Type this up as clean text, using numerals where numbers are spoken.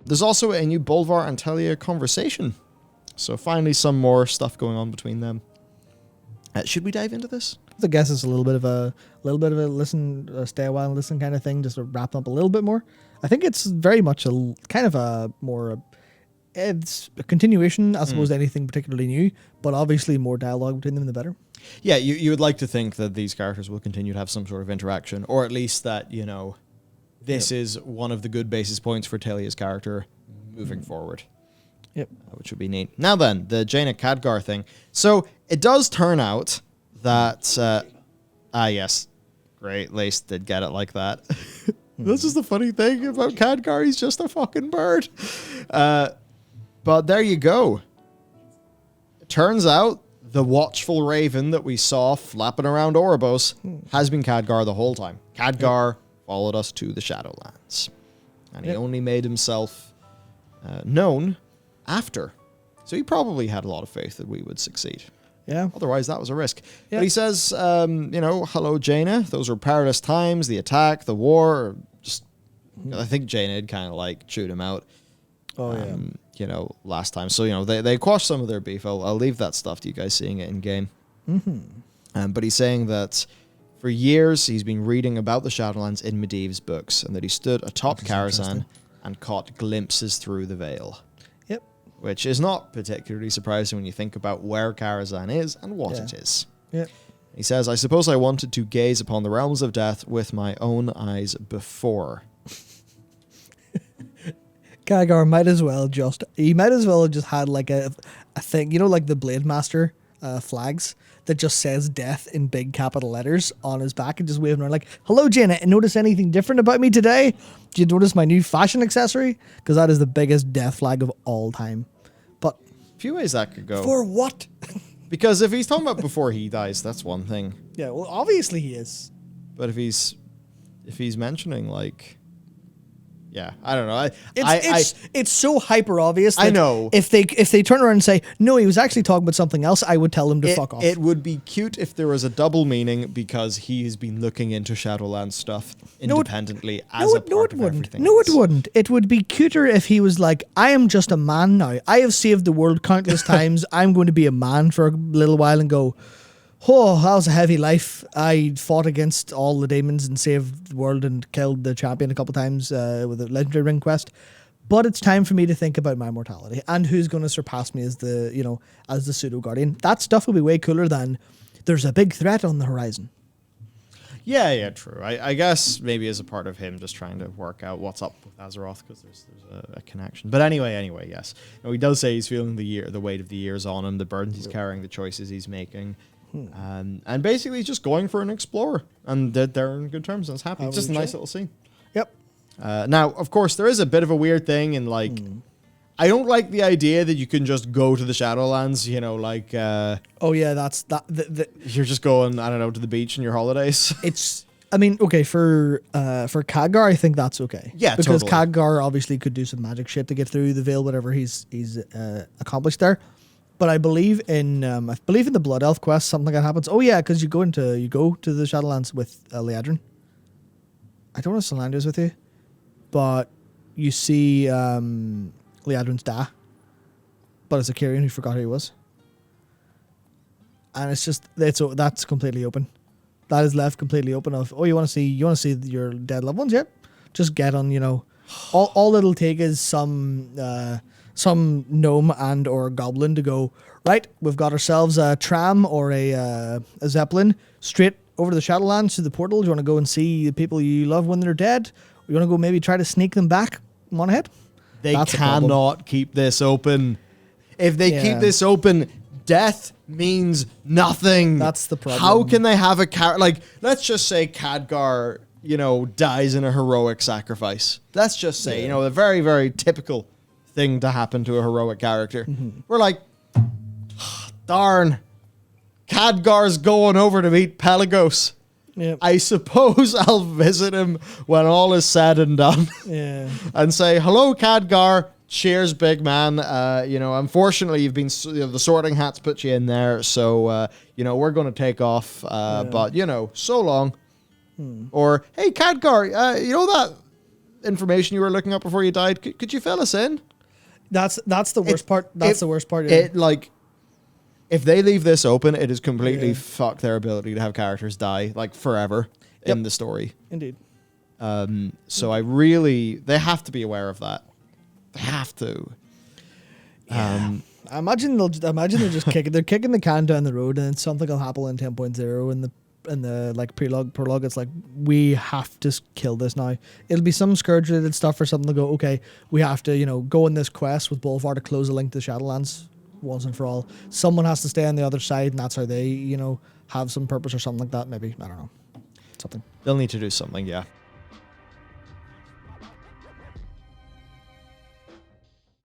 There's also a new Bolvar and Telia conversation. So finally some more stuff going on between them. Should we dive into this? I guess it's a little bit of a listen, stay a while and listen kind of thing, just to wrap up a little bit more. I think it's very much a kind of a more, it's a continuation as opposed to anything particularly new, but obviously more dialogue between them, the better. Yeah, you would like to think that these characters will continue to have some sort of interaction, or at least that, this is one of the good basis points for Talia's character moving forward. Yep. Which would be neat. Now then, the Jaina Khadgar thing. So it does turn out that, yes, great, Lace did get it like that. This is the funny thing about Khadgar, he's just a fucking bird. But there you go. It turns out the watchful raven that we saw flapping around Oribos has been Khadgar the whole time. Khadgar followed us to the Shadowlands. And he only made himself known after. So he probably had a lot of faith that we would succeed. Yeah. Otherwise, that was a risk. Yeah. But he says, hello, Jaina. Those were perilous times, the attack, the war. Just, I think Jaina had kind of like chewed him out. Oh, yeah. Last time. So, they quashed some of their beef. I'll leave that stuff to you guys seeing it in game. Mm-hmm. But he's saying that for years he's been reading about the Shadowlands in Medivh's books and that he stood atop Karazhan and caught glimpses through the veil. Yep. Which is not particularly surprising when you think about where Karazhan is and what it is. Yep. He says, I suppose I wanted to gaze upon the realms of death with my own eyes before. Khadgar might as well just had like a thing, like the Blade Master flags that just says death in big capital letters on his back and just waving around like, hello, Jaina, notice anything different about me today? Did you notice my new fashion accessory? Because that is the biggest death flag of all time. But a few ways that could go. For what? Because if he's talking about before he dies, that's one thing. Yeah, well, obviously he is. But if he's mentioning like... Yeah, I don't know. It's so hyper obvious. That I know. If they turn around and say, no, he was actually talking about something else, I would tell him to fuck off. It would be cute if there was a double meaning because he's been looking into Shadowlands stuff independently as a part of everything. No, it wouldn't. It would be cuter if he was like, I am just a man now. I have saved the world countless times. I'm going to be a man for a little while and go, oh, that was a heavy life. I fought against all the demons and saved the world and killed the champion a couple times with a legendary ring quest. But it's time for me to think about my mortality and who's going to surpass me as the pseudo guardian. That stuff will be way cooler than there's a big threat on the horizon. Yeah, true. I guess maybe as a part of him just trying to work out what's up with Azeroth because there's a connection. But anyway, yes. He does say he's feeling the weight of the years on him, the burdens he's carrying, the choices he's making. And basically he's just going for an explorer. And they're in good terms and it's happy. It's just a nice little scene. Yep. Now, of course, there is a bit of a weird thing in like... I don't like the idea that you can just go to the Shadowlands, oh yeah, that's that. You're just going, I don't know, to the beach on your holidays. Okay, for Khadgar, I think that's okay. Yeah, because totally. Khadgar obviously could do some magic shit to get through the veil, whatever he's accomplished there. But I believe in the Blood Elf quest, something like that happens. Oh yeah, because you go to the Shadowlands with Liadrin. I don't know if Solandra's with you, but you see Liadrin's da, but it's a Kyrian who forgot who he was, and that's completely open. That is left completely open. Of you want to see your dead loved ones? Yep, just get on. All it'll take is some gnome and or goblin to go, right, we've got ourselves a tram or a zeppelin straight over to the Shadowlands to the portal. Do you want to go and see the people you love when they're dead? Or you want to go maybe try to sneak them back? Come on ahead. They cannot keep this open. If they keep this open, death means nothing. That's the problem. How can they have a character? Let's just say Khadgar, dies in a heroic sacrifice. Let's just say, a very, very typical thing to happen to a heroic character. We're like, darn, Khadgar's going over to meet Pelagos. Yep. I suppose I'll visit him when all is said and done. Yeah. And say, hello, Khadgar. Cheers, big man. Unfortunately, you've been the Sorting Hat's put you in there, so we're going to take off. But so long. Or hey, Khadgar, information you were looking up before you died? Could you fill us in? That's the worst part. That's the worst part. It like, if they leave this open, it is completely Yeah. fuck their ability to have characters die like forever in the story. Indeed. So they have to be aware of that. They have to. I imagine they're just kicking the can down the road, and then something will happen in 10.0 in the like prologue. It's like, we have to kill this now. It'll be some Scourge related stuff or something to go, okay, we have to, go on this quest with Bolvar to close the link to the Shadowlands once and for all. Someone has to stay on the other side, and that's how they, have some purpose or something like that. Maybe, I don't know, something. They'll need to do something, yeah.